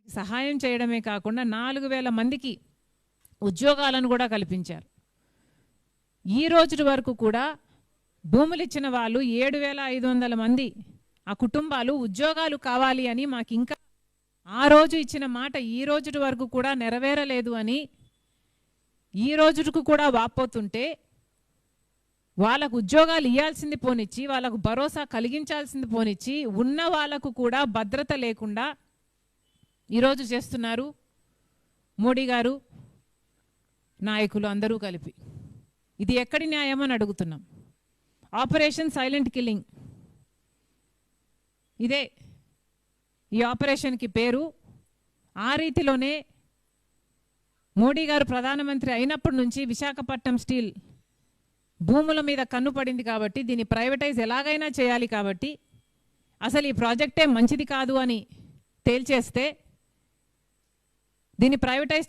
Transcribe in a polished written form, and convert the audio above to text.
సహాయం చేయడమే కాకుండా 4000 మందికి ఉద్యోగాలను కూడా కల్పించారు. ఈ రోజు వరకు కూడా భూములు ఇచ్చిన వాళ్ళు 7500 మంది ఆ కుటుంబాలు ఉద్యోగాలు కావాలి అని మాకు ఇంకా ఆ రోజు ఇచ్చిన మాట ఈ రోజు వరకు కూడా నెరవేరలేదు అని ఈ రోజుకు కూడా వాపోతుంటే వాళ్ళకు ఉద్యోగాలు ఇవ్వాల్సింది పోనిచ్చి వాళ్ళకు భరోసా కలిగించాల్సింది పోనిచ్చి ఉన్న వాళ్ళకు కూడా భద్రత లేకుండా ఈరోజు చేస్తున్నారు మోడీ గారు నాయకులు అందరూ కలిపి. ఇది ఎక్కడి న్యాయం అని అడుగుతున్నాం. ఆపరేషన్ సైలెంట్ కిల్లింగ్ ఇదే ఈ ఆపరేషన్కి పేరు. ఆ రీతిలోనే మోడీ గారు ప్రధానమంత్రి అయినప్పటి నుంచి విశాఖపట్నం స్టీల్ భూముల మీద కన్ను పడింది కాబట్టి దీన్ని ప్రైవేటైజ్ ఎలాగైనా చేయాలి కాబట్టి అసలు ఈ ప్రాజెక్టే మంచిది కాదు అని తేల్చేస్తే దీన్ని ప్రైవేటైజ్